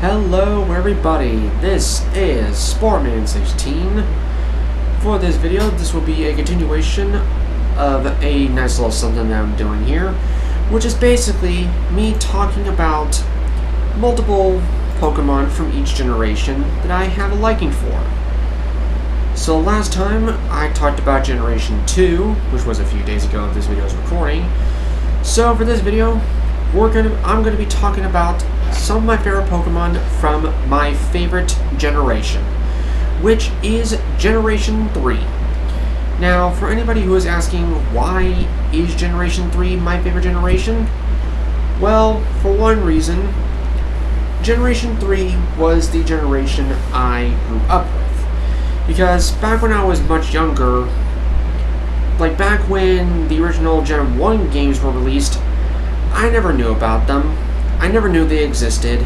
Hello everybody, this is Pkmn 16. For this video, this will be a continuation of a nice little something that I'm doing here, which is basically me talking about multiple Pokemon from each generation that I have a liking for. So last time I talked about Generation 2, which was a few days ago if this video is recording. So for this video, I'm going to be talking about some of my favorite Pokemon from my favorite generation, which is Generation 3. Now, for anybody who is asking why is Generation 3 my favorite generation, well, for one reason, Generation 3 was the generation I grew up with. Because back when I was much younger, like back when the original Gen 1 games were released, I never knew about them. I never knew they existed.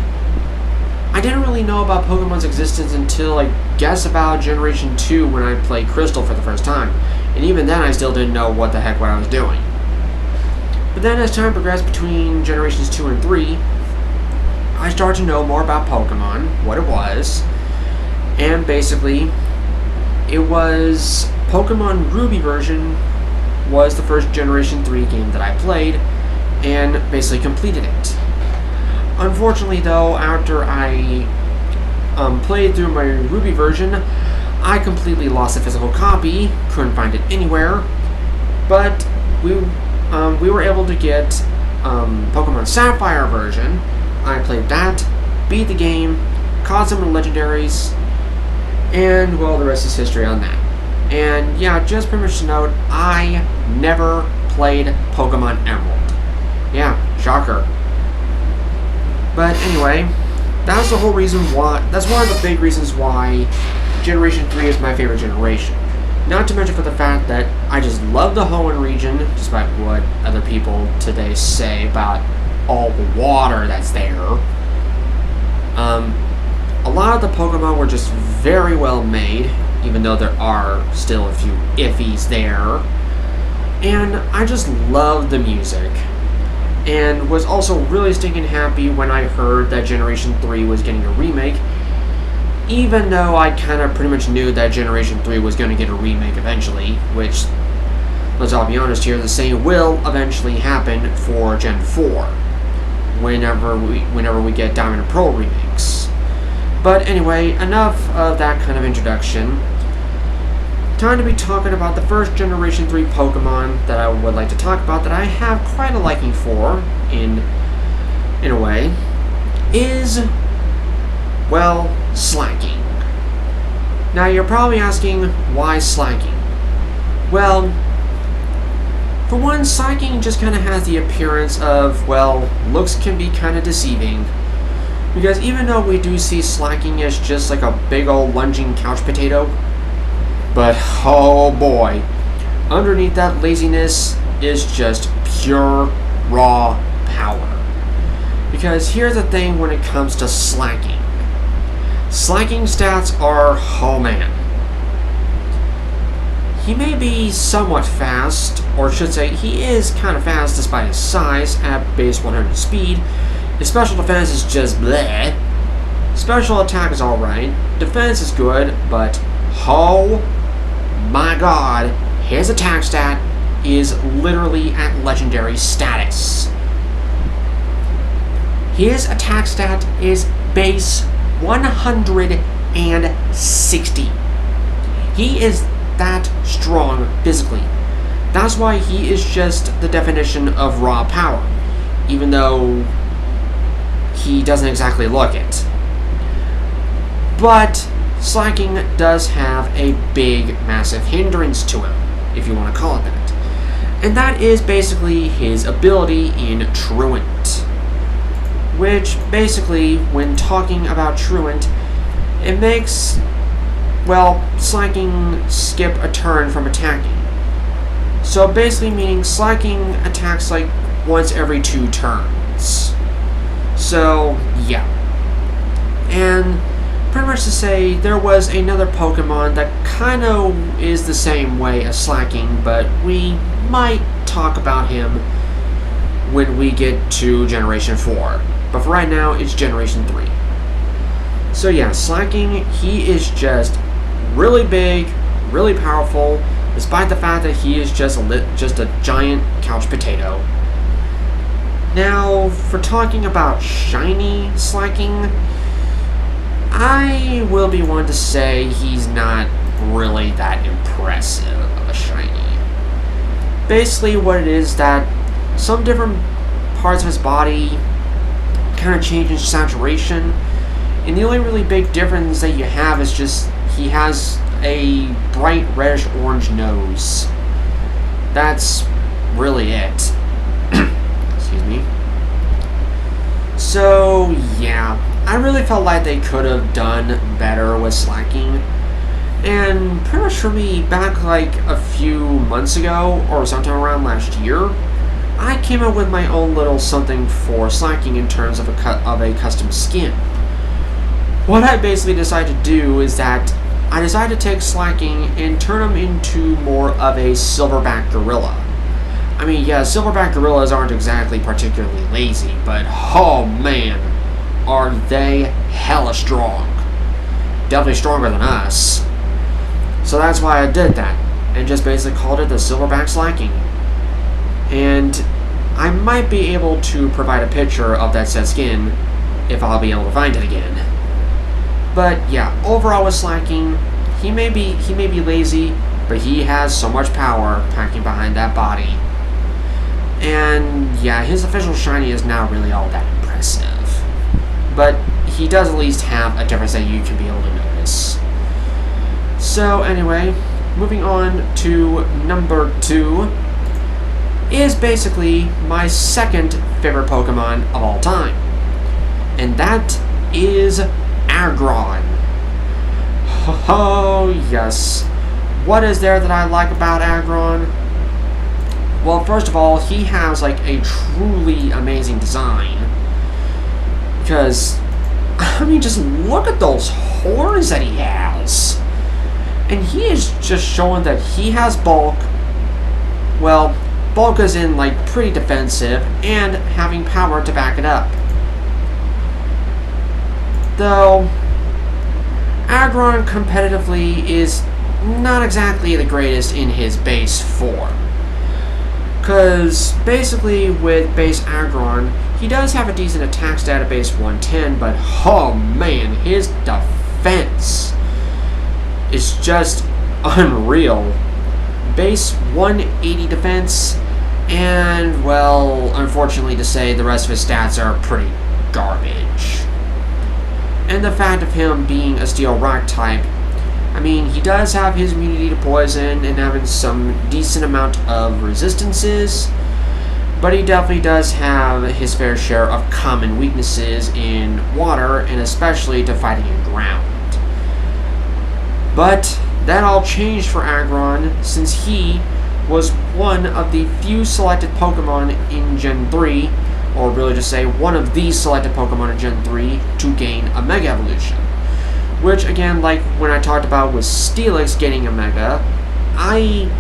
I didn't really know about Pokemon's existence until I guess about Generation 2 when I played Crystal for the first time. And even then I still didn't know what I was doing. But then as time progressed between Generations 2 and 3, I started to know more about Pokemon, what it was, and basically it was Pokemon Ruby version was the first Generation 3 game that I played and basically completed it. Unfortunately though, after I played through my Ruby version, I completely lost the physical copy, couldn't find it anywhere, but we were able to get Pokemon Sapphire version. I played that, beat the game, caught some of the legendaries, and well, the rest is history on that. And yeah, just pretty much to note, I never played Pokemon Emerald. Yeah, shocker. But anyway, that's the whole reason why, that's one of the big reasons why Generation 3 is my favorite generation. Not to mention for the fact that I just love the Hoenn region, despite what other people today say about all the water that's there. A lot of the Pokemon were just very well made, even though there are still a few iffies there. And I just love the music. And was also really stinking happy when I heard that Generation 3 was getting a remake, even though I kind of pretty much knew that Generation 3 was going to get a remake eventually, which, let's all be honest here, the same will eventually happen for Gen 4, whenever we get Diamond and Pearl remakes. But anyway, enough of that kind of introduction. Time to be talking about the first Generation 3 Pokemon that I would like to talk about that I have quite a liking for, in a way, is, well, Slacking. Now you're probably asking, why Slacking? Well, for one, Slacking just kind of has the appearance of, well, looks can be kind of deceiving. Because even though we do see Slacking as just like a big old lunging couch potato, but oh boy, underneath that laziness is just pure raw power. Because here's the thing when it comes to Slacking. Slacking stats are, oh man. He may be somewhat fast, or should say he is kind of fast despite his size at base 100 speed. His special defense is just bleh. Special attack is alright. Defense is good, but oh my god, his attack stat is literally at legendary status. His attack stat is base 160. He is that strong physically. That's why he is just the definition of raw power, even though he doesn't exactly look it. But Slacking does have a big, massive hindrance to him, if you want to call it that. And that is basically his ability in Truant. Which, basically, when talking about Truant, it makes, well, Slacking skip a turn from attacking. So basically meaning Slacking attacks like once every 2 turns. So, yeah. And pretty much to say, there was another Pokemon that kind of is the same way as Slacking, but we might talk about him when we get to Generation 4. But for right now, it's Generation 3. So yeah, Slacking, he is just really big, really powerful, despite the fact that he is just a giant couch potato. Now, for talking about shiny Slacking, I will be one to say he's not really that impressive of a shiny. Basically, what it is that some different parts of his body kind of change in saturation, and the only really big difference that you have is just he has a bright reddish orange nose. That's really it. Excuse me. So yeah, I really felt like they could have done better with Slacking. And pretty much for me, back like a few months ago, or sometime around last year, I came up with my own little something for Slacking in terms of a custom skin. What I basically decided to do is that I decided to take Slacking and turn him into more of a silverback gorilla. I mean, yeah, silverback gorillas aren't exactly particularly lazy, but oh man, are they hella strong. Definitely stronger than us. So that's why I did that, and just basically called it the silverback Slacking. And I might be able to provide a picture of that said skin if I'll be able to find it again. But yeah, overall with Slacking, he may be lazy, but he has so much power packing behind that body. And yeah, his official shiny is not really all that impressive. But he does at least have a difference that you can be able to notice. So anyway, moving on to number 2 is basically my second favorite Pokemon of all time. And that is Aggron. Oh yes. What is there that I like about Aggron? Well, first of all, he has like a truly amazing design. Because, I mean, just look at those horns that he has. And he is just showing that he has bulk. Well, bulk is in like pretty defensive and having power to back it up. Though Aggron competitively is not exactly the greatest in his base form. Because basically with base Aggron, he does have a decent attack stat at base 110, but oh man, his defense is just unreal. Base 180 defense, and well, unfortunately to say, the rest of his stats are pretty garbage. And the fact of him being a steel rock type, I mean, he does have his immunity to poison and having some decent amount of resistances, but he definitely does have his fair share of common weaknesses in water, and especially to fighting in ground. But that all changed for Aggron, since he was one of the few selected Pokemon in Gen 3, or really just say one of the selected Pokemon in Gen 3 to gain a Mega Evolution. Which, again, like when I talked about with Steelix getting a Mega, I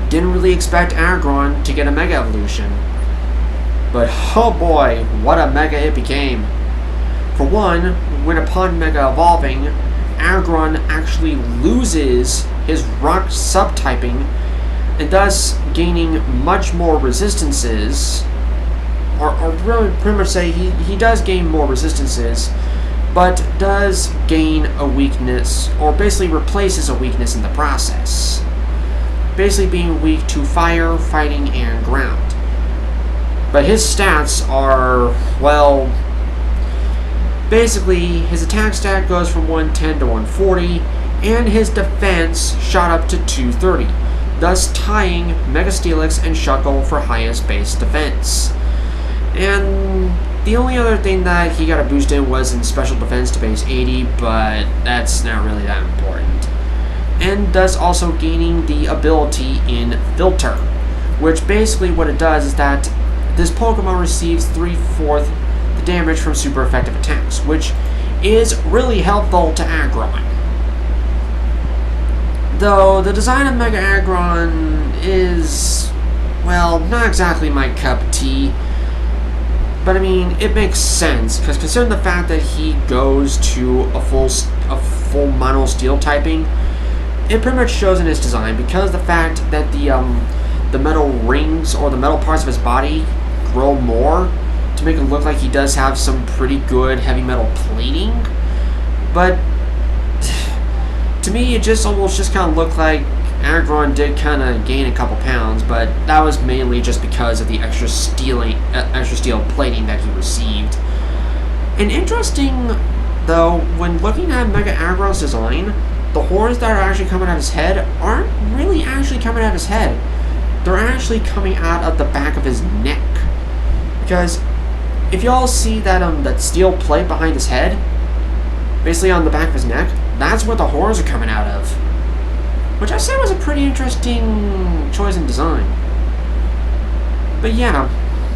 didn't really expect Aggron to get a Mega Evolution. But oh boy, what a Mega it became. For one, when upon Mega Evolving, Aggron actually loses his rock subtyping and thus gaining much more resistances, or really pretty much say he does gain more resistances, but does gain a weakness, or basically replaces a weakness in the process. Basically being weak to fire, fighting, and ground. But his stats are, well, basically his attack stat goes from 110 to 140, and his defense shot up to 230, thus tying Mega Steelix and Shuckle for highest base defense. And the only other thing that he got a boost in was in special defense to base 80, but that's not really that important. And thus also gaining the ability in Filter, which basically what it does is that this Pokemon receives 3/4 the damage from super effective attacks, which is really helpful to Aggron. Though the design of Mega Aggron is, well, not exactly my cup of tea. But I mean, it makes sense, because considering the fact that he goes to a full mono steel typing, it pretty much shows in his design, because the fact that the metal rings or the metal parts of his body grow more to make it look like he does have some pretty good heavy metal plating. But to me, it just almost just kind of looked like Aragorn did kind of gain a couple pounds, but that was mainly just because of the extra steel plating that he received. And interesting, though, when looking at Mega Aragorn's design, the horns that are actually coming out of his head aren't really actually coming out of his head. They're actually coming out of the back of his neck. Because if y'all see that steel plate behind his head, basically on the back of his neck, that's where the horns are coming out of. Which I say was a pretty interesting choice in design. But yeah,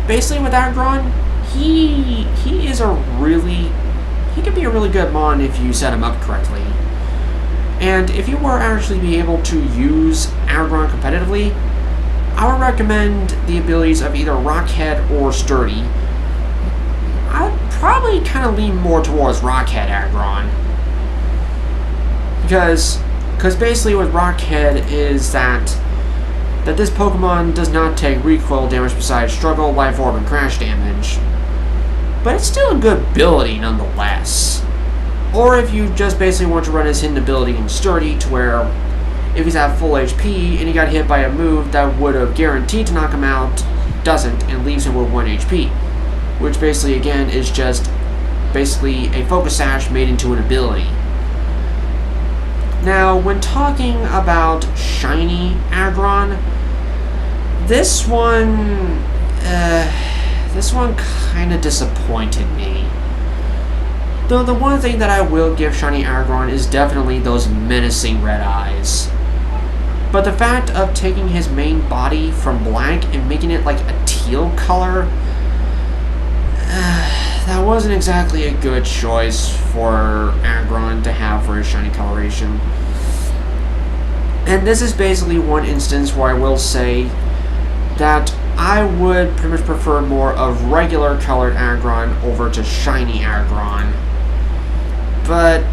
basically with Aragorn, he could be a really good mon if you set him up correctly. And if you were actually be able to use Aragorn competitively, I would recommend the abilities of either Rockhead or Sturdy. I'd probably kind of lean more towards Rockhead Aragorn. Because basically with Rockhead is that this Pokemon does not take recoil damage besides Struggle, Life Orb, and Crash damage. But it's still a good ability nonetheless. Or if you just basically want to run his hidden ability in Sturdy to where if he's at full HP and he got hit by a move that would have guaranteed to knock him out, doesn't, and leaves him with 1 HP. Which basically again is just basically a Focus Sash made into an ability. Now, when talking about Shiny Aragorn, this one kind of disappointed me. Though the one thing that I will give Shiny Aragorn is definitely those menacing red eyes. But the fact of taking his main body from black and making it like a teal color, that wasn't exactly a good choice for Aragorn to have for his shiny coloration. And this is basically one instance where I will say that I would pretty much prefer more of regular colored Aragorn over to shiny Aragorn. But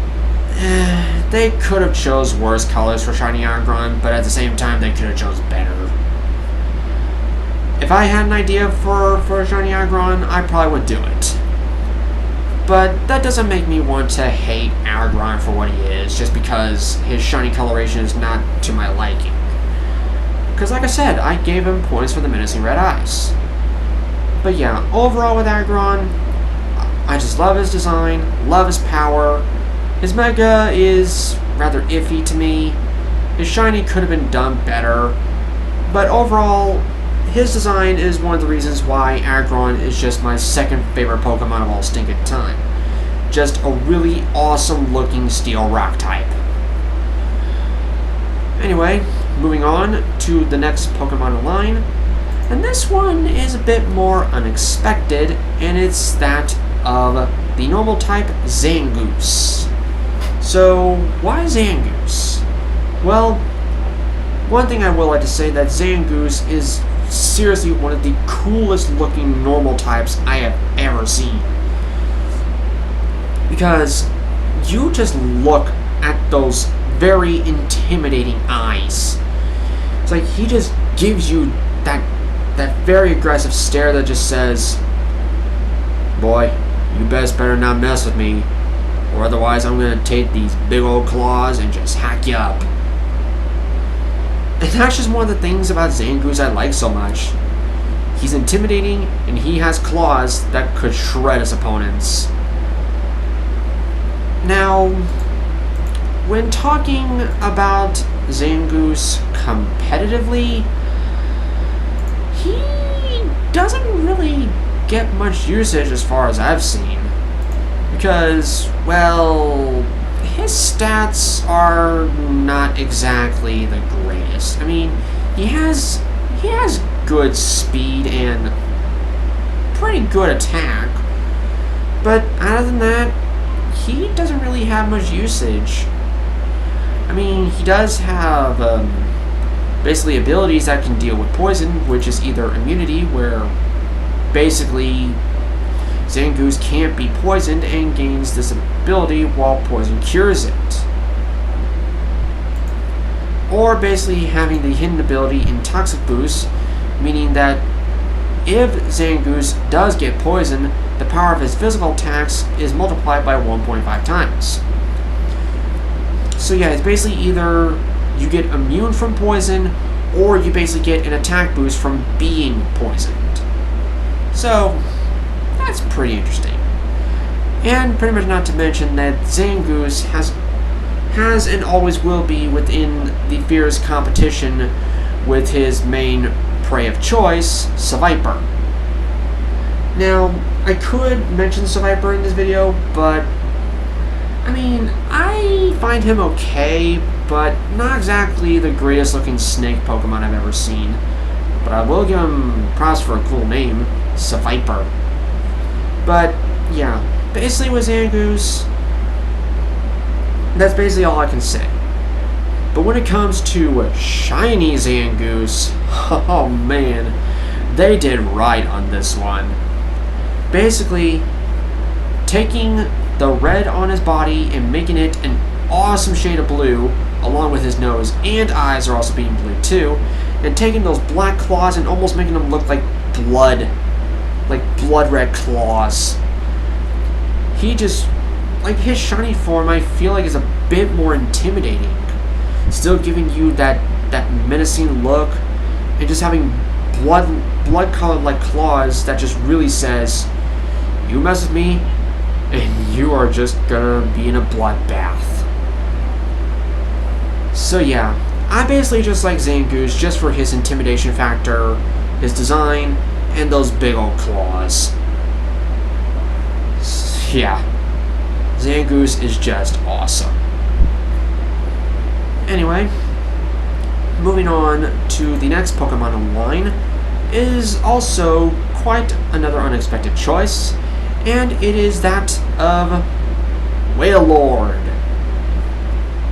they could have chose worse colors for shiny Aragorn, but at the same time they could have chose better. If I had an idea for a shiny Aragorn, I probably would do it. But that doesn't make me want to hate Aragorn for what he is, just because his shiny coloration is not to my liking. Because like I said, I gave him points for the menacing red eyes. But yeah, overall with Aragorn, I just love his design, love his power. His Mega is rather iffy to me. His shiny could have been done better. But overall, his design is one of the reasons why Aragorn is just my second favorite Pokemon of all stinking time. Just a really awesome looking steel rock type. Anyway, moving on to the next Pokemon in line. And this one is a bit more unexpected, and it's that of the normal type Zangoose. So, why Zangoose? Well, one thing I will like to say that Zangoose is seriously one of the coolest looking normal types I have ever seen. Because you just look at those very intimidating eyes. It's like he just gives you that very aggressive stare that just says, "Boy, you best better not mess with me, or otherwise I'm gonna take these big old claws and just hack you up." And that's just one of the things about Zangoose I like so much. He's intimidating, and he has claws that could shred his opponents. Now, when talking about Zangoose competitively, he doesn't really get much usage as far as I've seen. Because, well, his stats are not exactly the greatest. I mean, he has good speed and pretty good attack, but other than that, he doesn't really have much usage. I mean, he does have basically abilities that can deal with poison, which is either immunity, where basically Zangoose can't be poisoned and gains this ability while poison cures it. Or basically having the hidden ability in Toxic Boost, meaning that if Zangoose does get poisoned, the power of his physical attacks is multiplied by 1.5 times. So yeah, it's basically either you get immune from poison, or you basically get an attack boost from being poisoned. So, that's pretty interesting. And pretty much not to mention that Zangoose has and always will be within the fierce competition with his main prey of choice, Seviper. Now, I could mention Seviper in this video, but I mean, I find him okay, but not exactly the greatest looking snake Pokemon I've ever seen. But I will give him props for a cool name, Seviper. But yeah, basically with Zangoose, that's basically all I can say. But when it comes to shiny Zangoose, oh man, they did right on this one. Basically, taking the red on his body and making it an awesome shade of blue, along with his nose and eyes are also being blue too, and taking those black claws and almost making them look like blood red claws. He just, like, his shiny form, I feel like is a bit more intimidating, still giving you that menacing look, and just having blood colored like claws that just really says, you mess with me and you are just gonna be in a bloodbath. So yeah, I basically just like Zangoose just for his intimidation factor, his design, and those big old claws. Yeah, Zangoose is just awesome. Anyway, moving on to the next Pokemon in line is also quite another unexpected choice, and it is that of Wailord.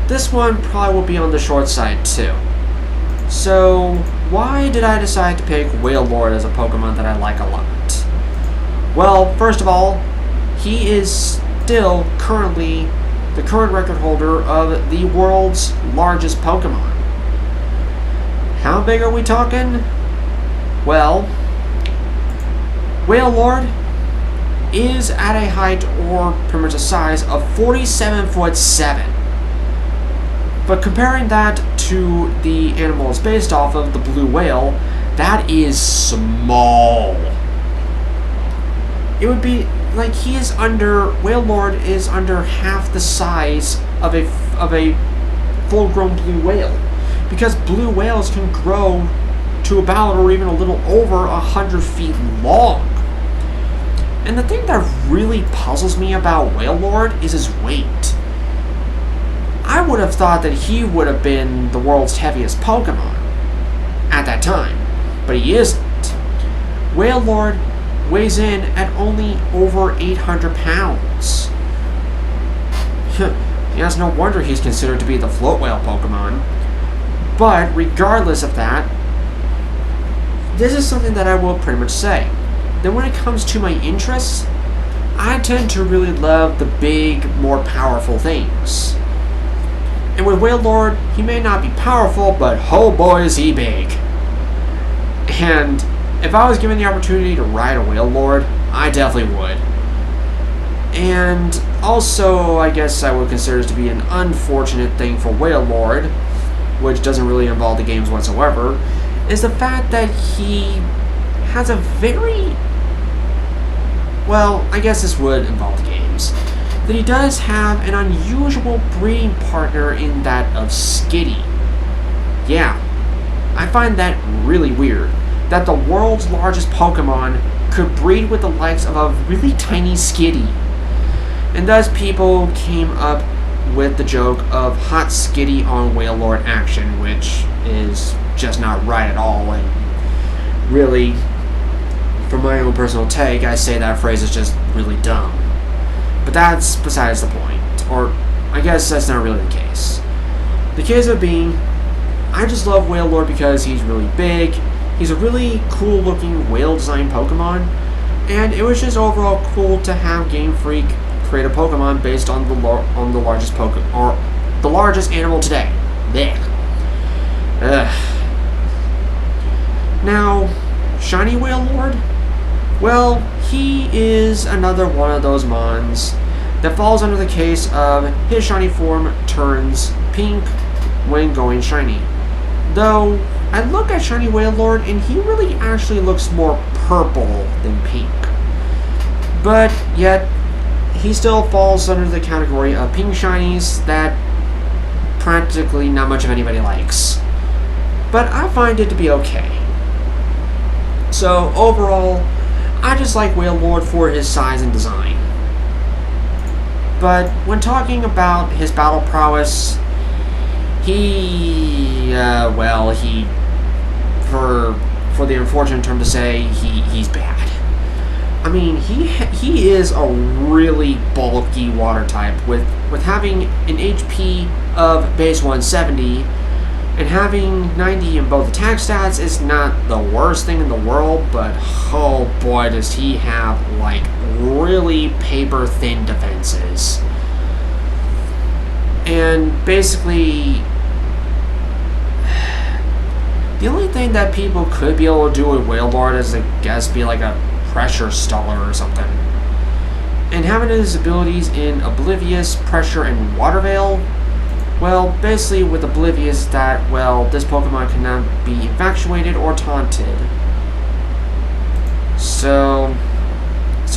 This one probably will be on the short side too. So why did I decide to pick Wailord as a Pokemon that I like a lot? Well, first of all, he is still currently the current record holder of the world's largest Pokemon. How big are we talking? Well, Wailord is at a height or pretty much a size of 47'7". But comparing that to the animal it's based off of, the blue whale, that is small. It would be like Wailord is under half the size of a full-grown blue whale, because blue whales can grow to about or even a little over 100 feet long. And the thing that really puzzles me about Wailord is his weight. I would have thought that he would have been the world's heaviest Pokemon at that time, but he isn't. Wailord weighs in at only over 800 pounds. Yes, no wonder he's considered to be the float whale Pokemon. But regardless of that, this is something that I will pretty much say. Then when it comes to my interests, I tend to really love the big, more powerful things. And with Wailord, he may not be powerful, but oh boy is he big. And if I was given the opportunity to ride a Wailord, I definitely would. And also, I guess I would consider this to be an unfortunate thing for Wailord, which doesn't really involve the games whatsoever, is the fact that he has a very... well, I guess this would involve the games. That he does have an unusual breeding partner in that of Skitty. Yeah, I find that really weird, that the world's largest Pokemon could breed with the likes of a really tiny Skitty. And thus people came up with the joke of Hot Skitty on Wailord action, which is just not right at all, and really, from my own personal take, I say that phrase is just really dumb. But that's besides the point, or I guess that's not really the case. The case of it being, I just love Wailord because he's really big, he's a really cool looking whale designed Pokemon, And it was just overall cool to have Game Freak create a Pokemon based on the largest the largest animal today. Blech. Ugh. Now, Shiny Wailord? Well, he is another one of those mons that falls under the case of his shiny form turns pink when going shiny. Though, I look at Shiny Wailord and he really actually looks more purple than pink. But yet, he still falls under the category of pink shinies that practically not much of anybody likes. But I find it to be okay. So overall, I just like Wailord for his size and design. But when talking about his battle prowess, for the unfortunate term to say, he's bad. I mean, he is a really bulky water type with having an HP of base 170 and having 90 in both attack stats is not the worst thing in the world, but oh boy does he have like really paper thin defenses. And basically, the only thing that people could be able to do with Wailord is, I guess, be like a pressure staller or something. And having his abilities in Oblivious, Pressure, and Water Veil, well, basically with Oblivious that, well, this Pokemon cannot be infatuated or taunted. So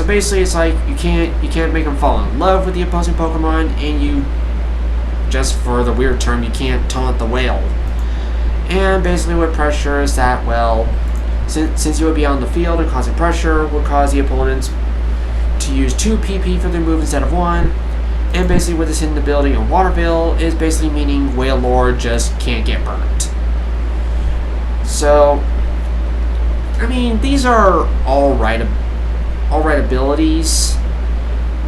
basically it's like you can't make him fall in love with the opposing Pokemon, and you, just for the weird term, you can't taunt the whale. And basically with Pressure is that, well, since you would be on the field and causing pressure would cause the opponents to use 2 PP for their move instead of 1. And basically with this hidden ability on Water Veil is basically meaning Wailord just can't get burnt. So, I mean, these are alright abilities,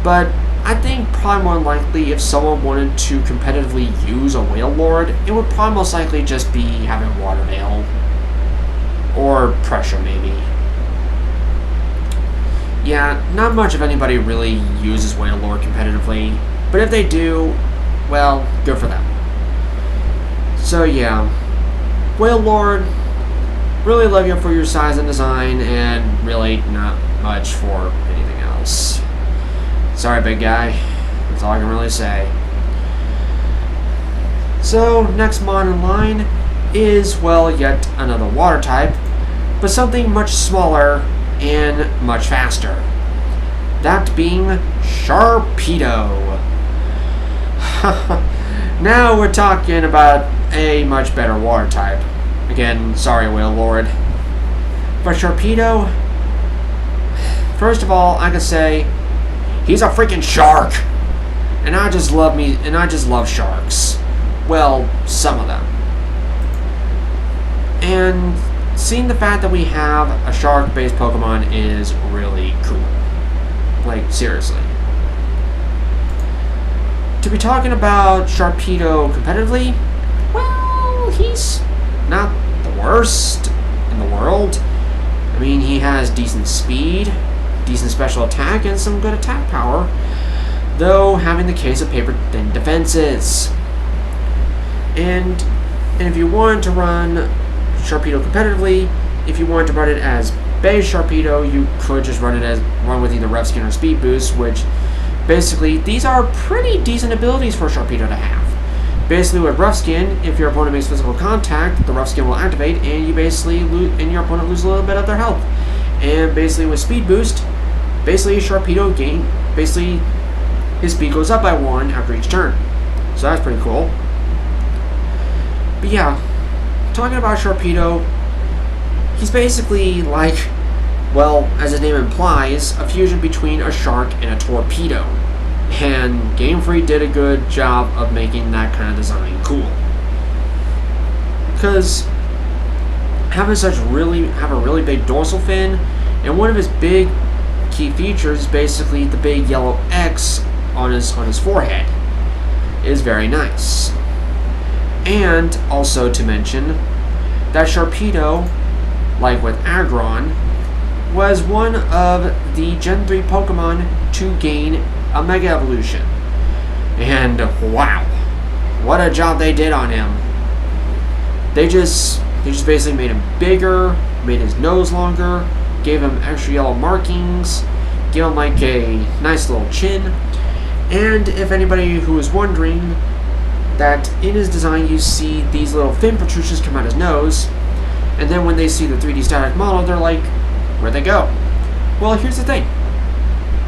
but I think probably more likely if someone wanted to competitively use a Wailord, it would probably most likely just be having Water Veil. Or Pressure, maybe. Yeah, not much of anybody really uses Wailord competitively, but if they do, well, good for them. So yeah, Wailord, really love you for your size and design, and really not much for anything else. Sorry, big guy. That's all I can really say. So, next mon in line is, well, yet another water type, but something much smaller and much faster. That being Sharpedo. Now we're talking about a much better water type. Again, sorry, Wailord. But Sharpedo, first of all, I can say he's a freaking shark, and I just love sharks. Well, some of them. And seeing the fact that we have a shark-based Pokemon is really cool. Like, seriously. To be talking about Sharpedo competitively, well, he's not the worst in the world. I mean, he has decent speed, decent special attack, and some good attack power, though having the case of paper-thin defenses. And if you wanted to run Sharpedo competitively, if you wanted to run it as base Sharpedo, you could just run with either Rough Skin or Speed Boost, which basically these are pretty decent abilities for Sharpedo to have. Basically with Rough Skin, if your opponent makes physical contact, the Rough Skin will activate, and you basically your opponent loses a little bit of their health. And basically with Speed Boost, basically Sharpedo his speed goes up by 1 after each turn. So that's pretty cool. But yeah, talking about Sharpedo, he's basically like, well, as his name implies, a fusion between a shark and a torpedo. And Game Freak did a good job of making that kind of design cool. Because having have a really big dorsal fin, and one of his big key features is basically the big yellow X on his forehead. Is very nice. And also to mention that Sharpedo, like with Aggron, was one of the Gen 3 Pokemon to gain a Mega Evolution. And wow, what a job they did on him. They just basically made him bigger, made his nose longer, gave him extra yellow markings, gave him like a nice little chin. And if anybody who is wondering, that in his design you see these little fin protrusions come out his nose, and then when they see the 3D static model, they're like, where'd they go? Well, here's the thing.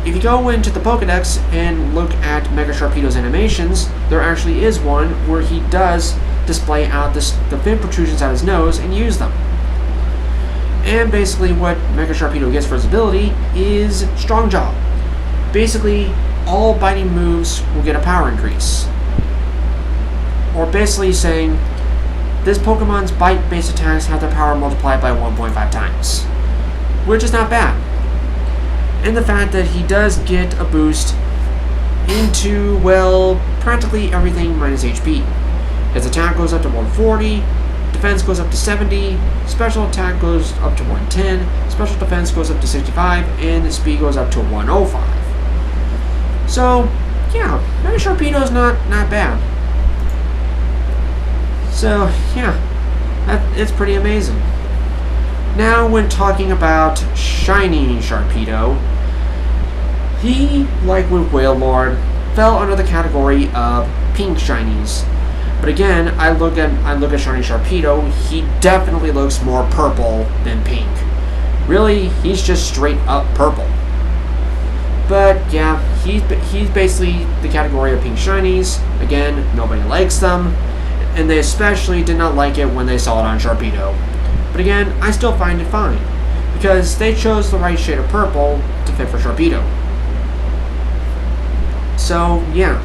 If you go into the Pokedex and look at Mega Sharpedo's animations, there actually is one where he does display out the fin protrusions out his nose and use them. And basically what Mega Sharpedo gets for his ability is Strong Jaw. Basically, all biting moves will get a power increase. Or basically saying, this Pokemon's bite-based attacks have their power multiplied by 1.5 times. Which is not bad. And the fact that he does get a boost into, well, practically everything minus HP. His attack goes up to 140, defense goes up to 70, special attack goes up to 110, special defense goes up to 65, and the speed goes up to 105. So, yeah, Mega Sharpedo's not bad. So, yeah, it's pretty amazing. Now, when talking about Shiny Sharpedo, he, like with Wailord, fell under the category of pink shinies. But again, I look at Shiny Sharpedo, he definitely looks more purple than pink. Really, he's just straight up purple. But yeah, he's basically the category of pink shinies. Again, nobody likes them, and they especially did not like it when they saw it on Sharpedo. But again, I still find it fine, because they chose the right shade of purple to fit for Sharpedo. So yeah,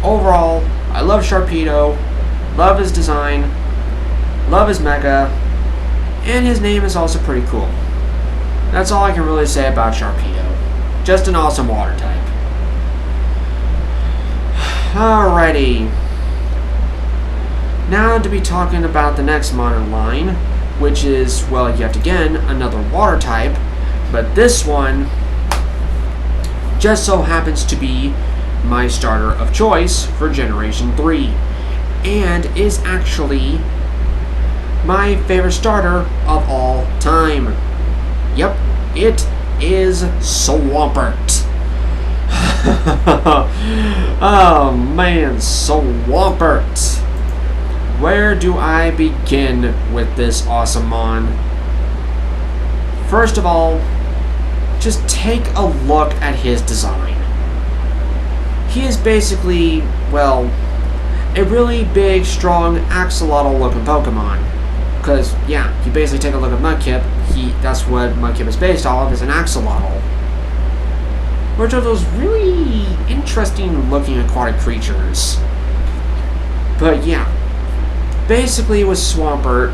overall, I love Sharpedo, love his design, love his Mega, and his name is also pretty cool. That's all I can really say about Sharpedo. Just an awesome water type. Alrighty. Now to be talking about the next modern line, which is, well, yet again, another water type, but this one just so happens to be my starter of choice for Generation 3, and is actually my favorite starter of all time. Yep, it is Swampert. Oh man, Swampert. Where do I begin with this awesome mon? First of all, just take a look at his design. He is basically, well, a really big, strong, axolotl looking Pokemon. Because, yeah, you basically take a look at Mudkip, that's what Mudkip is based off of, is an axolotl. Which are those really interesting looking aquatic creatures. But yeah, basically with Swampert,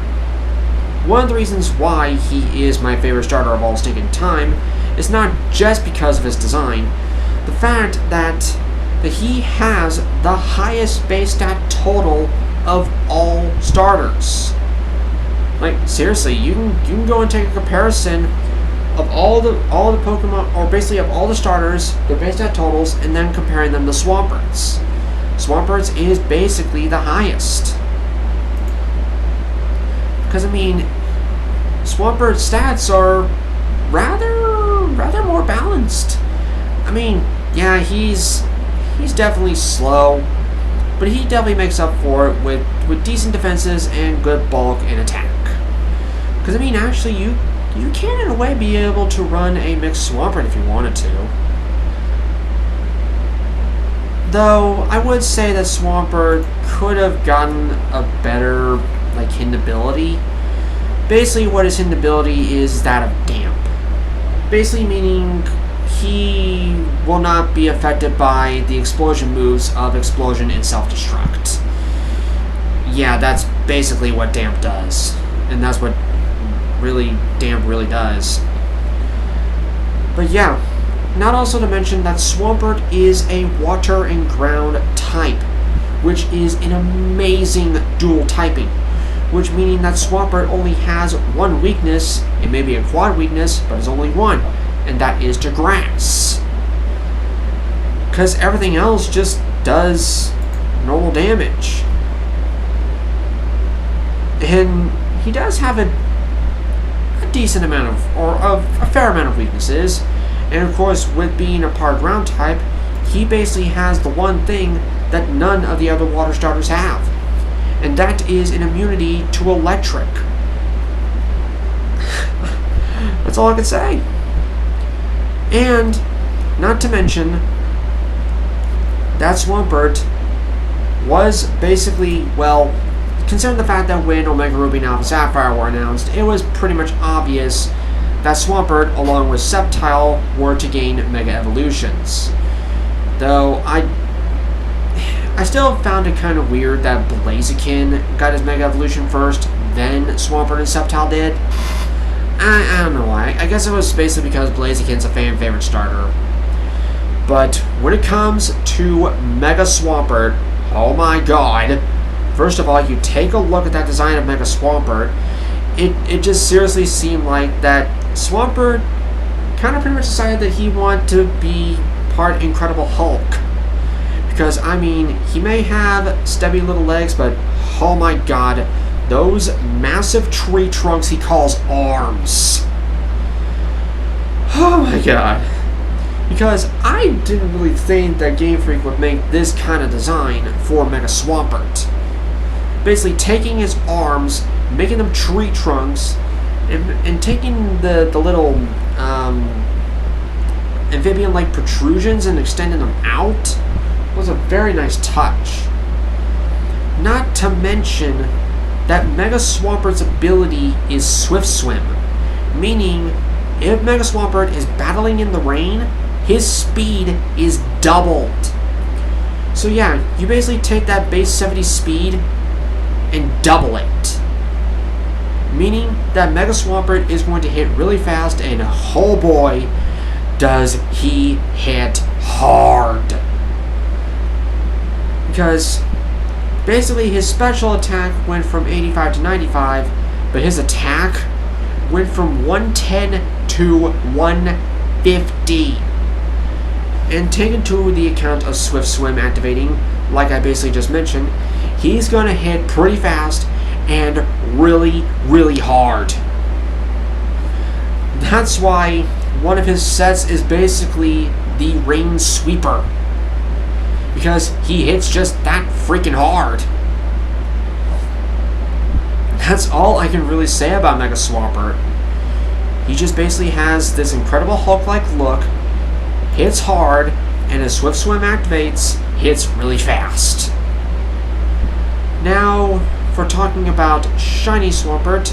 one of the reasons why he is my favorite starter of all stinking time is not just because of his design, the fact that he has the highest base stat total of all starters. Like, seriously, you can go and take a comparison of all the Pokemon, or basically of all the starters, their base stat totals, and then comparing them to Swampert's. Swampert's is basically the highest. Because, I mean, Swampert's stats are rather more balanced. I mean, yeah, he's definitely slow, but he definitely makes up for it with decent defenses and good bulk and attack. Because, I mean, actually, you can, in a way, be able to run a mixed Swampert if you wanted to. Though, I would say that Swampert could have gotten a better, like, hidden ability. Basically, what his hidden ability is that of Damp. Basically meaning he will not be affected by the explosion moves of Explosion and Self-Destruct. Yeah, that's basically what Damp does. And that's what Damp really does. But yeah, not also to mention that Swampert is a water and ground type, which is an amazing dual typing. which meaning that Swampert only has one weakness. It may be a quad weakness, but it's only one, and that is to grass. Because everything else just does normal damage. And he does have a decent amount of a fair amount of weaknesses. And of course, with being a part ground type, he basically has the one thing that none of the other water starters have. And that is an immunity to electric. That's all I can say. And, not to mention, that Swampert was basically, well, considering the fact that when Omega Ruby and Alpha Sapphire were announced, it was pretty much obvious that Swampert, along with Sceptile, were to gain Mega Evolutions. Though, I still found it kind of weird that Blaziken got his Mega Evolution first, then Swampert and Sceptile did. I don't know why. I guess it was basically because Blaziken's a fan favorite starter. But when it comes to Mega Swampert, oh my god. First of all, you take a look at that design of Mega Swampert, it just seriously seemed like that Swampert kind of pretty much decided that he wanted to be part Incredible Hulk. Because, I mean, he may have stubby little legs, but oh my god, those massive tree trunks he calls arms. Oh my god. Because I didn't really think that Game Freak would make this kind of design for Mega Swampert. Basically taking his arms, making them tree trunks, and taking the little amphibian-like protrusions and extending them out was a very nice touch. Not to mention that Mega Swampert's ability is Swift Swim, meaning if Mega Swampert is battling in the rain, his speed is doubled. So yeah, you basically take that base 70 speed and double it. Meaning that Mega Swampert is going to hit really fast, and oh boy, does he hit hard. Because basically his special attack went from 85 to 95, but his attack went from 110 to 150. And taken into the account of Swift Swim activating, like I basically just mentioned, he's going to hit pretty fast and really, really hard. That's why one of his sets is basically the Rain Sweeper. Because he hits just that freaking hard. That's all I can really say about Mega Swampert. He just basically has this incredible Hulk-like look, hits hard, and as Swift Swim activates, hits really fast. Now, for talking about Shiny Swampert,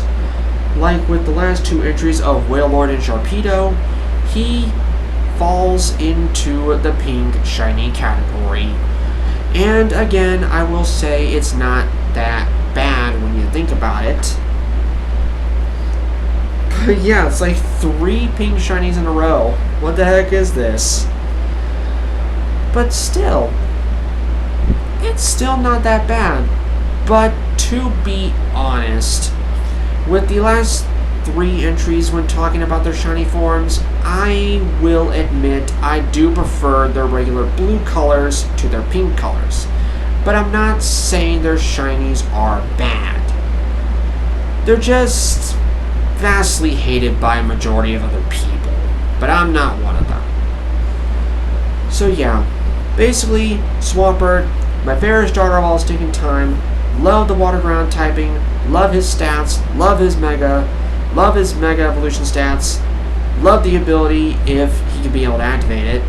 like with the last two entries of Wailord and Sharpedo, he falls into the pink shiny category. And again, I will say it's not that bad when you think about it. But yeah, it's like 3 pink shinies in a row. What the heck is this? But still, it's still not that bad. But to be honest, with the last 3 entries when talking about their shiny forms, I will admit I do prefer their regular blue colors to their pink colors. But I'm not saying their shinies are bad. They're just vastly hated by a majority of other people. But I'm not one of them. So yeah, basically, Swampert, my favorite starter of all stinking time. Love the water ground typing, love his stats, love his Mega Evolution stats, love the ability if he can be able to activate it.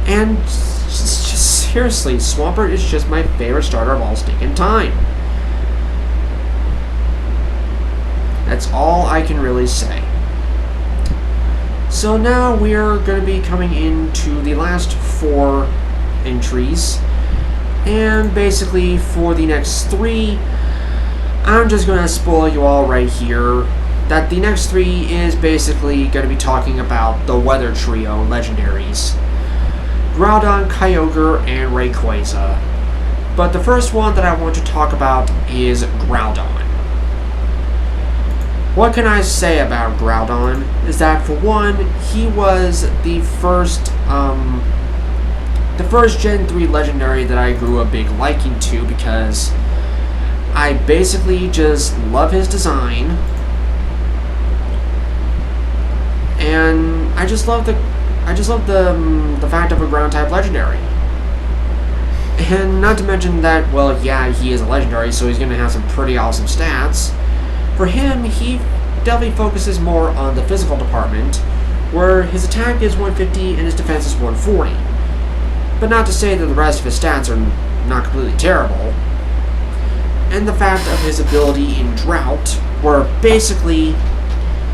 And just seriously, Swampert is just my favorite starter of all stinking time. That's all I can really say. So now we're going to be coming into the last 4 entries. And basically for the next 3, I'm just going to spoil you all right here that the next 3 is basically going to be talking about the Weather Trio legendaries. Groudon, Kyogre, and Rayquaza. But the first one that I want to talk about is Groudon. what can I say about Groudon is that, for one, he was the first Gen 3 legendary that I grew a big liking to, because I basically just love his design, and I just love the fact of a ground type legendary. And not to mention that, well, yeah, he is a legendary, so he's going to have some pretty awesome stats. For him, he definitely focuses more on the physical department, where his attack is 150 and his defense is 140. But not to say that the rest of his stats are not completely terrible. And the fact of his ability in Drought, where basically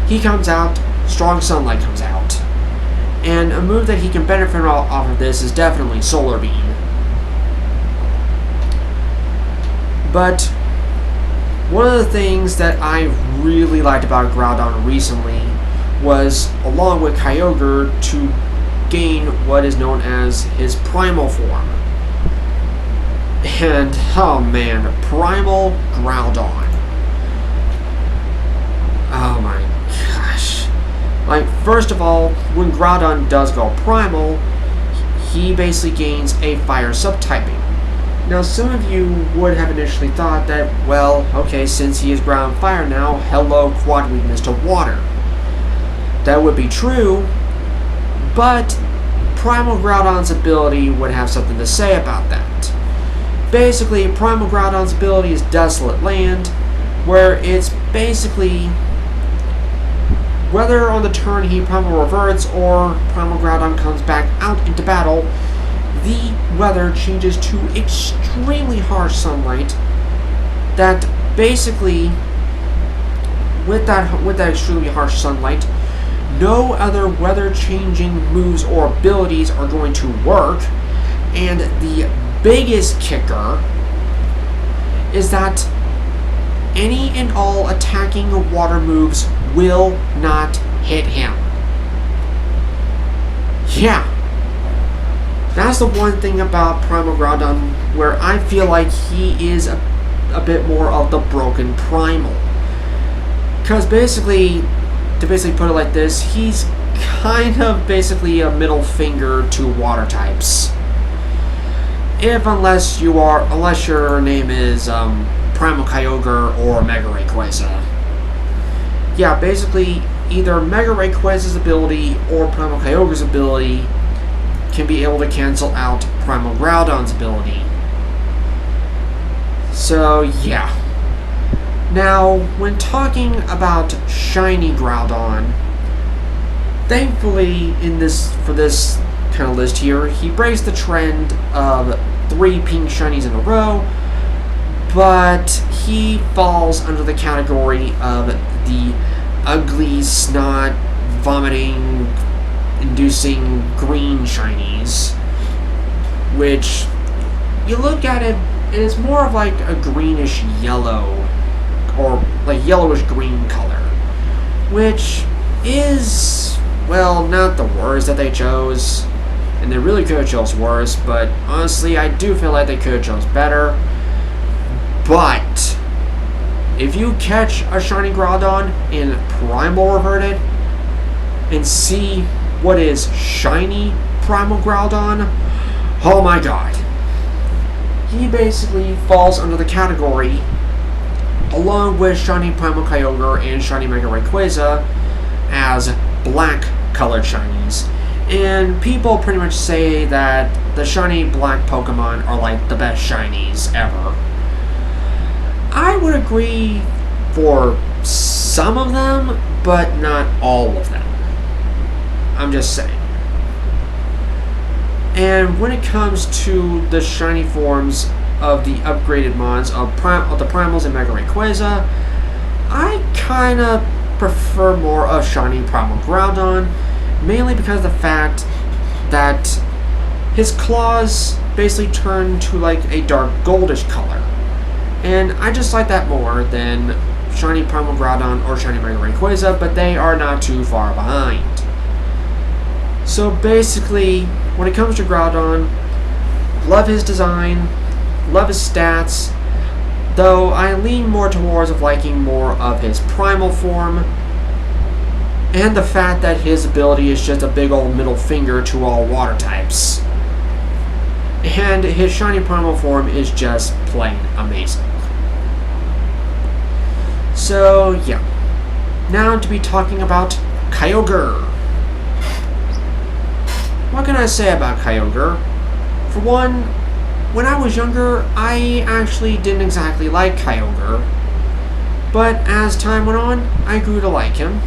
he comes out, Strong Sunlight comes out. And a move that he can benefit off of this is definitely Solar Beam. But one of the things that I really liked about Groudon recently was, along with Kyogre, to gain what is known as his Primal form. And, oh man, Primal Groudon. Oh my gosh. Like, first of all, when Groudon does go Primal, he basically gains a Fire subtyping. Now, some of you would have initially thought that, well, okay, since he is ground fire now, hello, quad weakness to water. That would be true, but Primal Groudon's ability would have something to say about that. Basically, Primal Groudon's ability is Desolate Land, where it's basically, whether on the turn he Primal reverts or Primal Groudon comes back out into battle, the weather changes to extremely harsh sunlight that basically, with that extremely harsh sunlight, no other weather changing moves or abilities are going to work. And the biggest kicker is that any and all attacking water moves will not hit him. Yeah. That's the one thing about Primal Groudon where I feel like he is a bit more of the broken Primal. Because basically, to basically put it like this, he's kind of basically a middle finger to water types. Unless your name is Primal Kyogre or Mega Rayquaza. Yeah, basically, either Mega Rayquaza's ability or Primal Kyogre's ability can be able to cancel out Primal Groudon's ability. So, yeah. Now, when talking about Shiny Groudon, thankfully, for this kind of list here, he breaks the trend of 3 pink shinies in a row, but he falls under the category of the ugly, snot, vomiting, inducing green shinies, which you look at it and it's more of like a greenish yellow or like yellowish green color, which is, well, not the worst that they chose, and they really could have chose worse, but honestly I do feel like they could have chose better. But if you catch a shiny Groudon in Primal Reverted and see what is shiny Primal Groudon, oh my god. He basically falls under the category, along with shiny Primal Kyogre and shiny Mega Rayquaza, as black colored shinies. And people pretty much say that the shiny black Pokemon are like the best shinies ever. I would agree for some of them, but not all of them. I'm just saying. And when it comes to the shiny forms of the upgraded mons of the Primals and Mega Rayquaza, I kind of prefer more of shiny Primal Groudon, mainly because of the fact that his claws basically turn to like a dark goldish color. And I just like that more than shiny Primal Groudon or shiny Mega Rayquaza, but they are not too far behind. So basically, when it comes to Groudon, love his design, love his stats, though I lean more towards liking more of his primal form, and the fact that his ability is just a big old middle finger to all water types. And his shiny primal form is just plain amazing. So yeah, now to be talking about Kyogre. What can I say about Kyogre? For one, when I was younger, I actually didn't exactly like Kyogre, but as time went on, I grew to like him.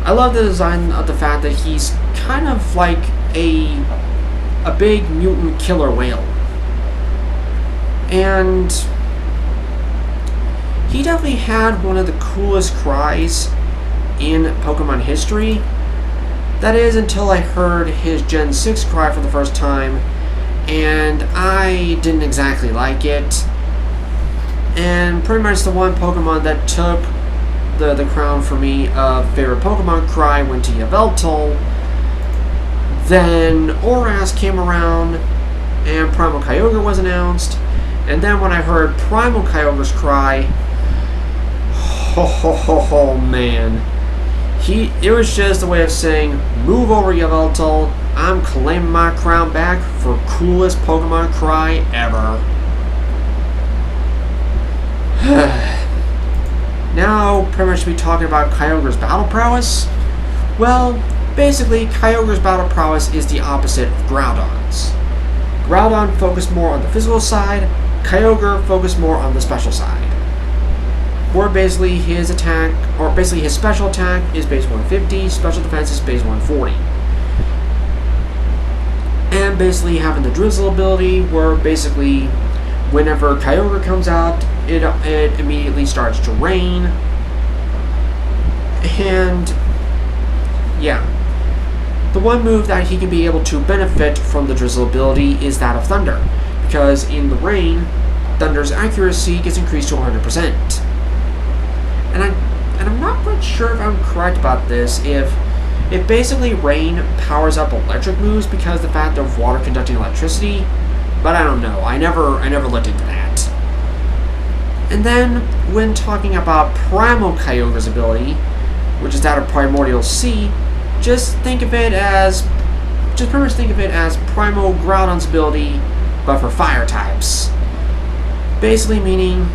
I love the design of the fact that he's kind of like a big mutant killer whale. And he definitely had one of the coolest cries in Pokemon history. That is until I heard his Gen 6 cry for the first time, and I didn't exactly like it. And pretty much the one Pokemon that took the crown for me of favorite Pokemon cry went to Yveltal. Then Oras came around, and Primal Kyogre was announced. And then when I heard Primal Kyogre's cry, oh man. It was just a way of saying, move over Yveltal, I'm claiming my crown back for coolest Pokemon cry ever. Now, pretty much to be talking about Kyogre's battle prowess. Well, basically, Kyogre's battle prowess is the opposite of Groudon's. Groudon focused more on the physical side, Kyogre focused more on the special side. Where basically his attack, or basically his special attack is base 150, special defense is base 140. And basically having the Drizzle ability, where basically whenever Kyogre comes out, it immediately starts to rain. And yeah, the one move that he can be able to benefit from the Drizzle ability is that of Thunder, because in the rain, Thunder's accuracy gets increased to 100%. And I'm not quite sure if I'm correct about this, if basically rain powers up electric moves because of the fact of water conducting electricity, but I don't know. I never looked into that. And then when talking about Primal Kyogre's ability, which is that of Primordial C, just pretty much think of it as Primal Groudon's ability, but for fire types. Basically meaning,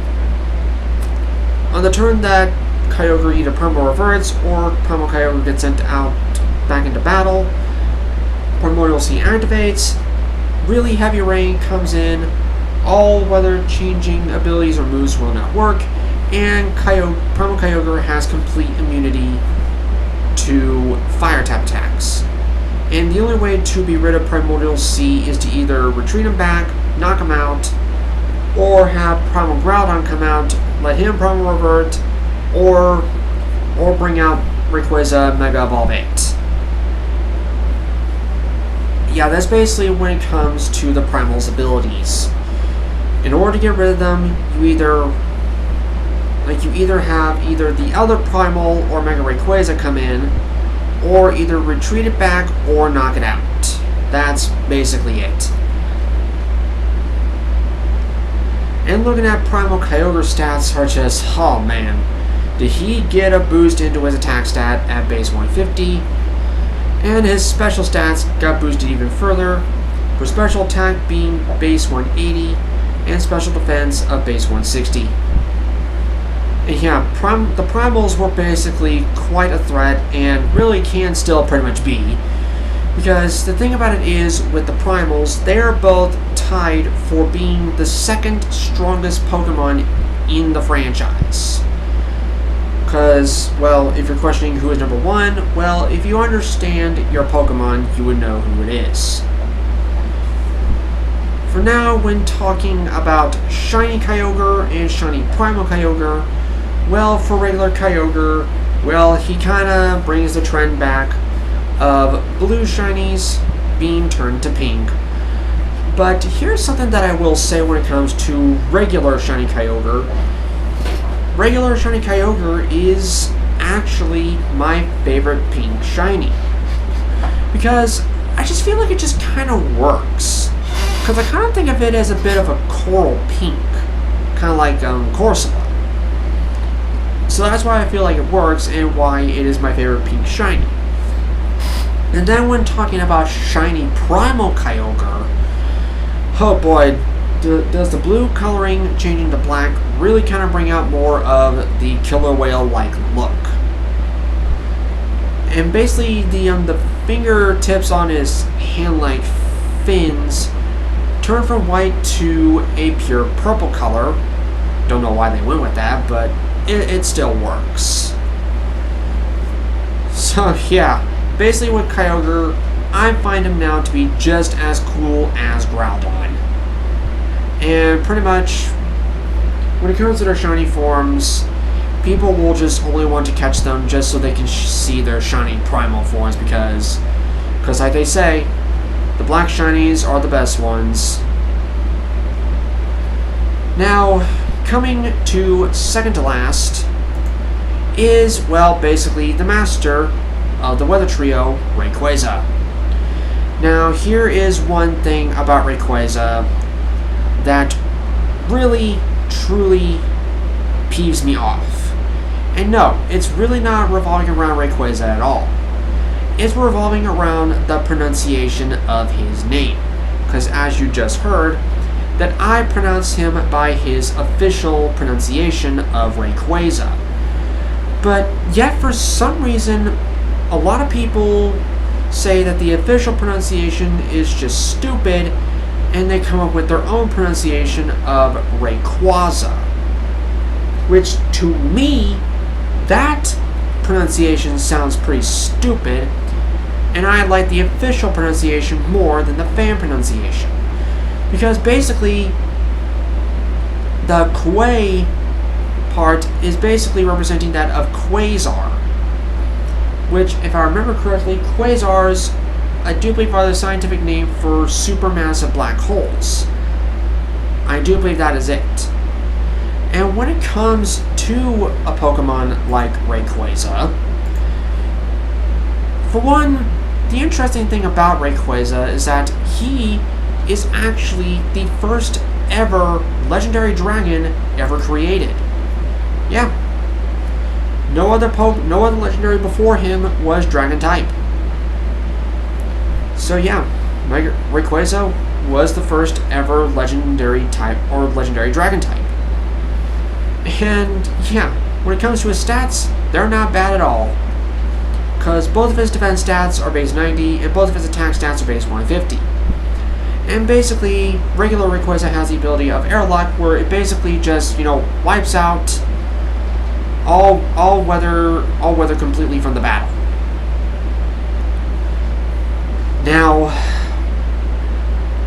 on the turn that Kyogre either Primal reverts or Primal Kyogre gets sent out back into battle, Primordial C activates, really heavy rain comes in, all weather changing abilities or moves will not work, and Primal Kyogre has complete immunity to fire type attacks. And the only way to be rid of Primordial C is to either retreat him back, knock him out, or have Primal Groudon come out, let him Primal Revert, or bring out Rayquaza Mega Evolve 8. Yeah, that's basically when it comes to the Primal's abilities. In order to get rid of them, you either have the other Primal or Mega Rayquaza come in, or either retreat it back or knock it out. That's basically it. And looking at Primal Kyogre's stats are just, oh man, did he get a boost into his attack stat at base 150, and his special stats got boosted even further, for special attack being base 180, and special defense of base 160. And yeah, the Primals were basically quite a threat, and really can still pretty much be, because the thing about it is, with the Primals, they're both tied for being the second strongest Pokemon in the franchise. Because, well, if you're questioning who is number one, well, if you understand your Pokemon, you would know who it is. For now, when talking about Shiny Kyogre and Shiny Primal Kyogre, well, for regular Kyogre, well, he kinda brings the trend back of blue shinies being turned to pink. But here's something that I will say when it comes to regular Shiny Kyogre. Regular Shiny Kyogre is actually my favorite pink shiny. Because I just feel like it just kind of works. Because I kind of think of it as a bit of a coral pink. kind of like Corsola. So that's why I feel like it works and why it is my favorite pink shiny. And then when talking about shiny Primal Kyogre, oh boy, does the blue coloring changing to black really kind of bring out more of the killer whale-like look. And basically the fingertips on his hand-like fins turn from white to a pure purple color. Don't know why they went with that, but it still works. So yeah, basically with Kyogre, I find him now to be just as cool as Groudon. And pretty much, when it comes to their shiny forms, people will just only want to catch them just so they can see their shiny primal forms because like they say, the black shinies are the best ones. Now, coming to second to last is, well, basically the master of the weather trio, Rayquaza. Now, here is one thing about Rayquaza that really, truly peeves me off. And no, it's really not revolving around Rayquaza at all. It's revolving around the pronunciation of his name. Because as you just heard, that I pronounce him by his official pronunciation of Rayquaza. But yet for some reason, a lot of people say that the official pronunciation is just stupid and they come up with their own pronunciation of Rayquaza. Which, to me, that pronunciation sounds pretty stupid, and I like the official pronunciation more than the fan pronunciation. Because basically, the Quay part is basically representing that of Quasar. Which, if I remember correctly, Quasars, I do believe, are the scientific name for supermassive black holes. I do believe that is it. And when it comes to a Pokemon like Rayquaza, for one, the interesting thing about Rayquaza is that he is actually the first ever legendary dragon ever created. Yeah. No other legendary before him was dragon type. So yeah, Rayquaza was the first ever legendary type or legendary dragon type. And yeah, when it comes to his stats, they're not bad at all. Because both of his defense stats are base 90 and both of his attack stats are base 150. And basically, regular Rayquaza has the ability of Airlock, where it basically just, wipes out all weather completely from the battle. Now,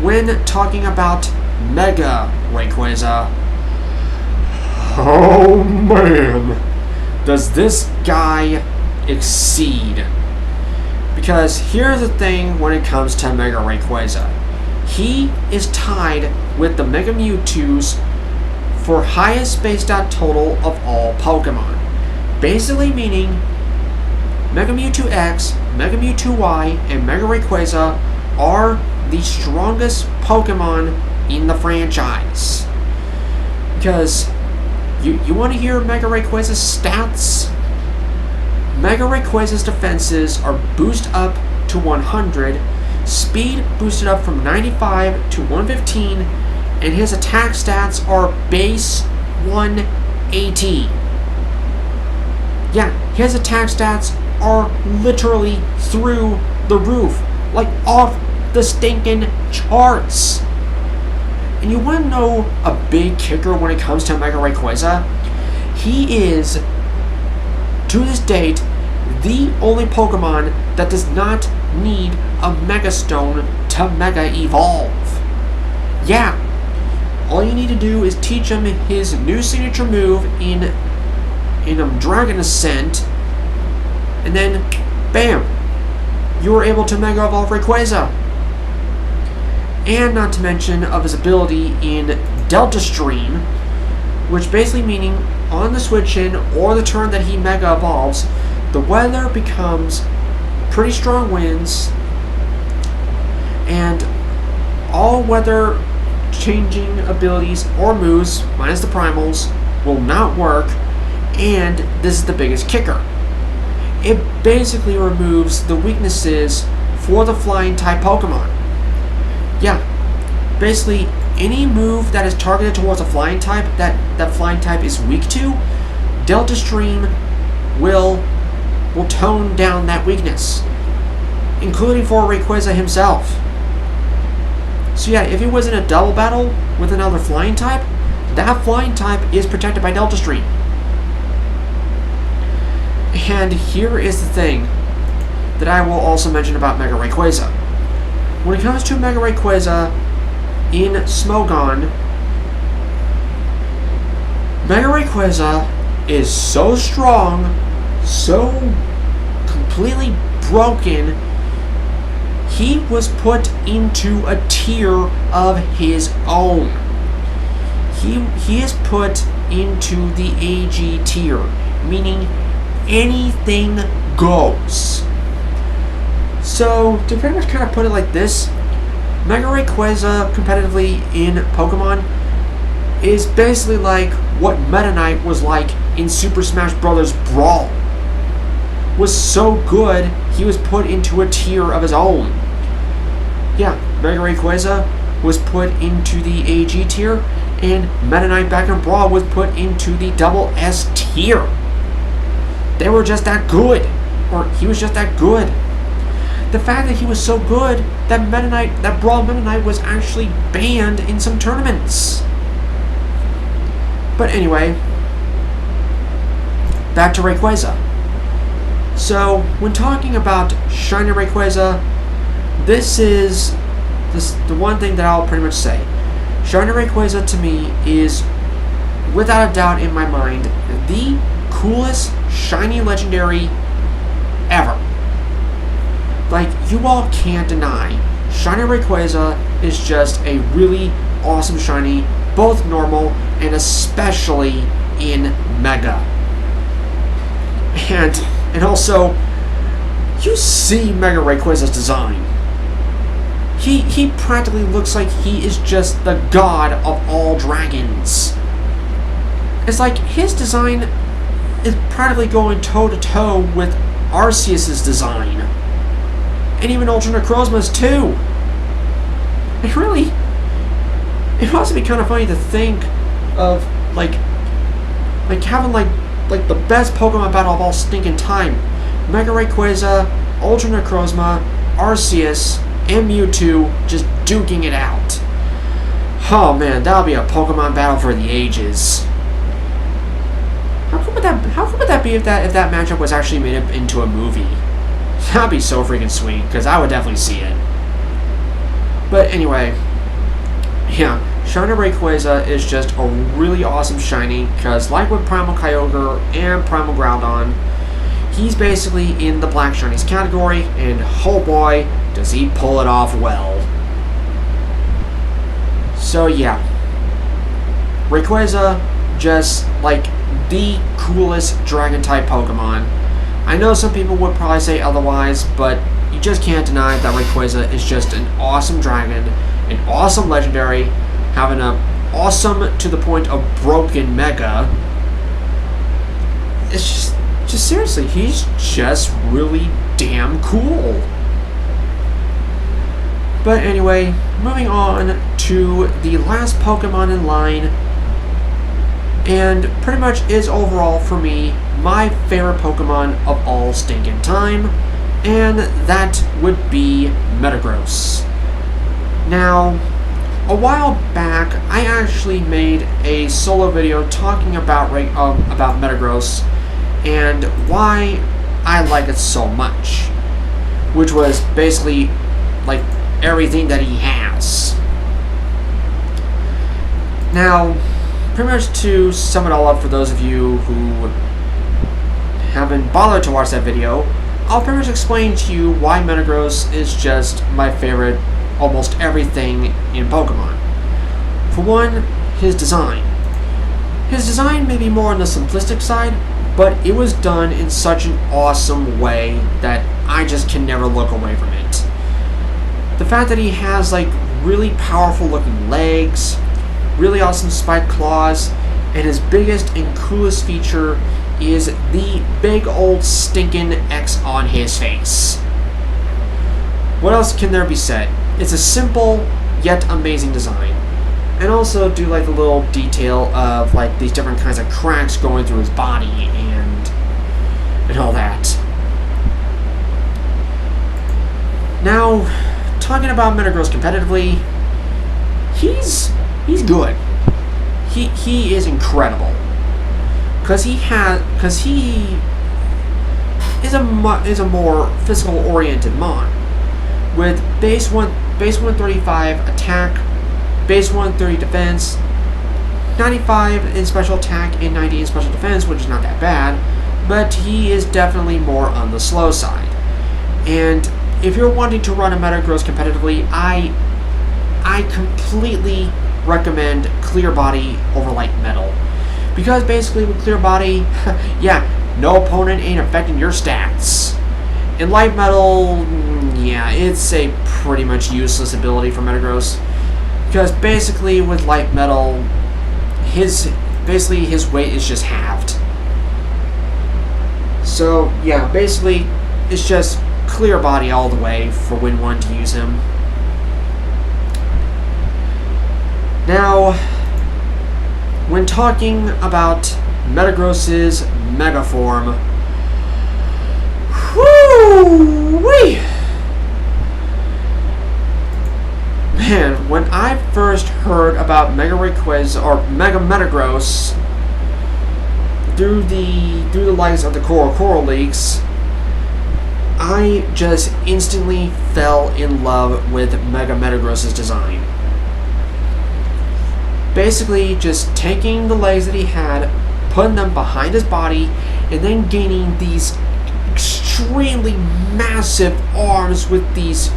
when talking about Mega Rayquaza, oh man, does this guy exceed? Because here's the thing when it comes to Mega Rayquaza. He is tied with the Mega Mewtwo's for highest base stat total of all Pokemon. Basically meaning Mega Mewtwo X, Mega Mewtwo Y, and Mega Rayquaza are the strongest Pokemon in the franchise. Because you want to hear Mega Rayquaza's stats? Mega Rayquaza's defenses are boosted up to 100, speed boosted up from 95 to 115, and his attack stats are base 180. Yeah, his attack stats are literally through the roof, like off the stinking charts. And you want to know a big kicker when it comes to Mega Rayquaza? He is, to this date, the only Pokemon that does not need a Mega Stone to Mega Evolve. Yeah, all you need to do is teach him his new signature move in Dragon Ascent, and then, bam, you are able to Mega Evolve Rayquaza. And not to mention of his ability in Delta Stream, which basically meaning on the switch in or the turn that he Mega Evolves, the weather becomes pretty strong winds, and all weather changing abilities or moves, minus the primals, will not work, and this is the biggest kicker. It basically removes the weaknesses for the flying type Pokemon. Yeah, basically any move that is targeted towards a flying type that flying type is weak to, Delta Stream will tone down that weakness, including for Rayquaza himself. So yeah, if he was in a double battle with another flying type, that flying type is protected by Delta Stream. And here is the thing that I will also mention about Mega Rayquaza. When it comes to Mega Rayquaza in Smogon, Mega Rayquaza is so strong, so completely broken, he was put into a tier of his own. He is put into the AG tier, meaning anything goes. So, to pretty much kind of put it like this, Mega Rayquaza competitively in Pokemon is basically like what Meta Knight was like in Super Smash Bros. Brawl. Was so good, he was put into a tier of his own. Yeah, Mega Rayquaza was put into the AG tier, and Meta Knight back in Brawl was put into the double S tier. They were just that good, or he was just that good. The fact that he was so good that Brawl Meta Knight was actually banned in some tournaments. But anyway, back to Rayquaza. So, when talking talking about Shiny Rayquaza, this is the one thing that I'll pretty much say. Shiny Rayquaza to me is, without a doubt in my mind, the coolest shiny legendary ever. Like, you all can't deny, Shiny Rayquaza is just a really awesome shiny, both normal and especially in Mega. And also, you see Mega Rayquaza's design. He practically looks like he is just the god of all dragons. It's like his design is practically going toe-to-toe with Arceus's design. And even Ultra Necrozma's too. It must be kind of funny to think of like having like the best Pokemon battle of all stinking time. Mega Rayquaza, Ultra Necrozma, Arceus, and Mewtwo just duking it out. Oh man, that'll be a Pokemon battle for the ages. How cool would that be if that matchup was actually made up into a movie? That'd be so freaking sweet, because I would definitely see it. But anyway, yeah, Shiny Rayquaza is just a really awesome shiny, because like with Primal Kyogre and Primal Groudon, he's basically in the Black Shinies category, and oh boy, does he pull it off well. So yeah, Rayquaza, just like the coolest Dragon-type Pokemon. I know some people would probably say otherwise, but you just can't deny that Rayquaza is just an awesome dragon, an awesome legendary, having an awesome to the point of broken Mega. It's just seriously, he's just really damn cool. But anyway, moving on to the last Pokemon in line, and pretty much is overall for me my favorite Pokemon of all stinking time, and that would be Metagross. Now, a while back, I actually made a solo video talking about Metagross and why I like it so much, which was basically like everything that he has. Now, pretty much to sum it all up for those of you who haven't bothered to watch that video, I'll pretty much explain to you why Metagross is just my favorite almost everything in Pokemon. For one, his design. His design may be more on the simplistic side, but it was done in such an awesome way that I just can never look away from it. The fact that he has like really powerful looking legs, really awesome spiked claws, and his biggest and coolest feature is the big old stinking X on his face. What else can there be said? It's a simple yet amazing design. And also do like the little detail of like these different kinds of cracks going through his body and all that. Now, talking about Metagross competitively, he's good. He is incredible. Cause he is a more physical oriented mon with base 135 attack, base 130 defense, 95 in special attack, and 90 in special defense, which is not that bad, but he is definitely more on the slow side. And if you're wanting to run a Metagross competitively, I completely recommend Clear Body over Light Metal. Because basically with Clear Body, yeah, no opponent ain't affecting your stats. In Light Metal, yeah, it's a pretty much useless ability for Metagross. Because basically with Light Metal, his weight is just halved. So yeah, basically it's just Clear Body all the way for Win 1 to use him. Now, when talking about Metagross's Mega Form, whoo-wee! Man, when I first heard about Mega Rayquaza or Mega Metagross through the likes of the Coral leaks, I just instantly fell in love with Mega Metagross's design. Basically, just taking the legs that he had, putting them behind his body, and then gaining these extremely massive arms with these,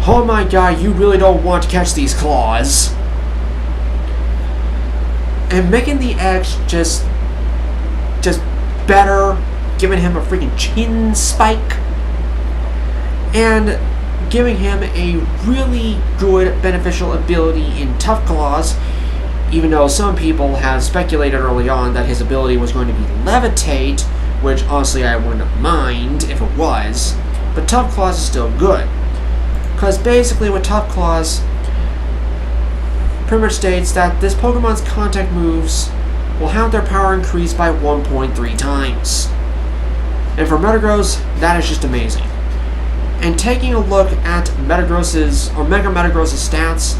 oh my god, you really don't want to catch these claws. And making the X just better, giving him a freaking chin spike, and giving him a really good beneficial ability in Tough Claws, even though some people have speculated early on that his ability was going to be Levitate, which honestly I wouldn't mind if it was, but Tough Claws is still good. Because basically with Tough Claws, pretty much states that this Pokemon's contact moves will have their power increased by 1.3 times. And for Metagross, that is just amazing. And taking a look at Mega Metagross's stats,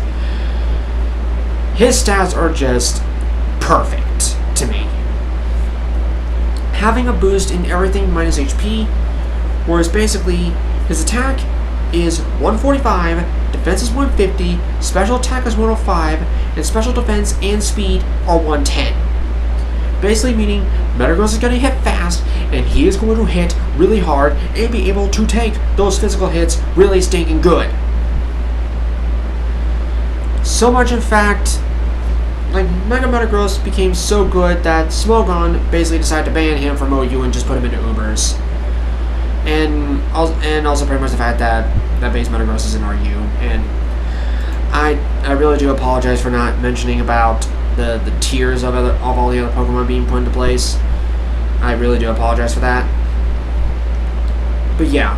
his stats are just perfect to me. Having a boost in everything minus HP, whereas basically his attack is 145, defense is 150, special attack is 105, and special defense and speed are 110. Basically meaning Metagross is going to hit fast, and he is going to hit really hard and be able to take those physical hits really stinking good. So much in fact, like Mega Metagross became so good that Smogon basically decided to ban him from OU and just put him into Ubers. And also pretty much the fact that base Metagross is in RU. And I really do apologize for not mentioning about the tiers of all the other Pokemon being put into place. I really do apologize for that. But yeah,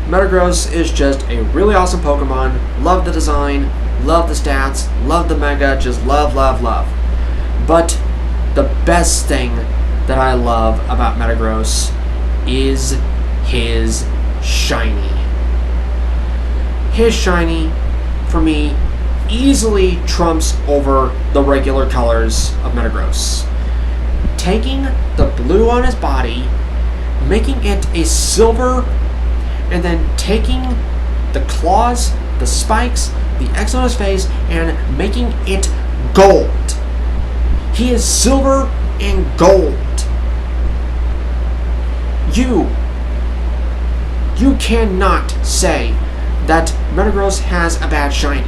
Metagross is just a really awesome Pokemon. Love the design, love the stats, love the Mega, just love, love, love. But the best thing that I love about Metagross is his shiny. His shiny, for me, easily trumps over the regular colors of Metagross. Taking the blue on his body, making it a silver, and then taking the claws, the spikes, the X on his face, and making it gold. He is silver and gold. You cannot say that Metagross has a bad shiny.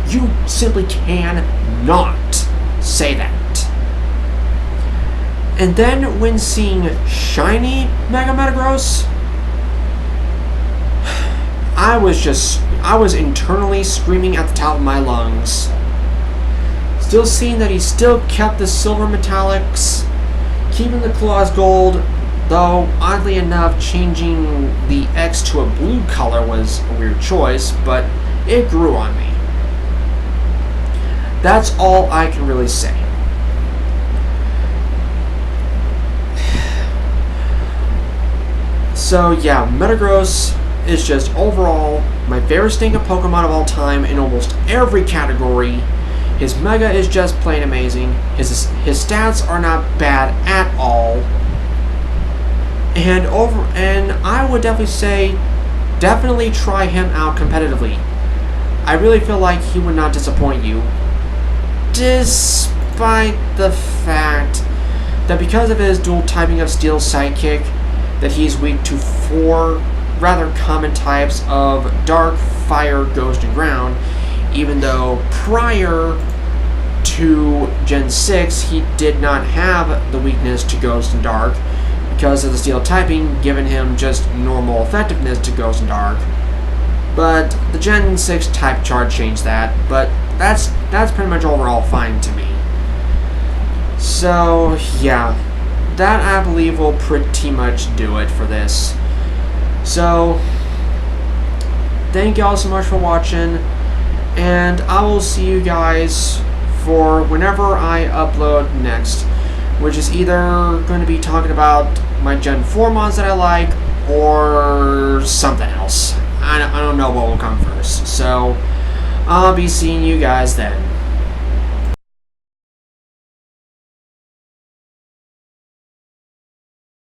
You simply cannot say that. And then when seeing shiny Mega Metagross, I was internally screaming at the top of my lungs. Still seeing that he still kept the silver metallics, keeping the claws gold, though oddly enough changing the X to a blue color was a weird choice, but it grew on me. That's all I can really say. So yeah, Metagross is just overall my favorite stinking Pokemon of all time in almost every category. His Mega is just plain amazing. His stats are not bad at all. And I would definitely say, definitely try him out competitively. I really feel like he would not disappoint you, despite the fact that because of his dual typing of Steel Psychic, that he's weak to 4 rather common types of Dark, Fire, Ghost, and Ground, even though prior to Gen 6 he did not have the weakness to Ghost and Dark because of the Steel typing, giving him just normal effectiveness to Ghost and Dark. But the Gen 6 type chart changed that, but that's pretty much overall fine to me. So yeah, that I believe will pretty much do it for this. So thank you all so much for watching, and I will see you guys for whenever I upload next, which is either going to be talking about my Gen 4 mods that I like or something else. I don't know what will come first. So I'll be seeing you guys then.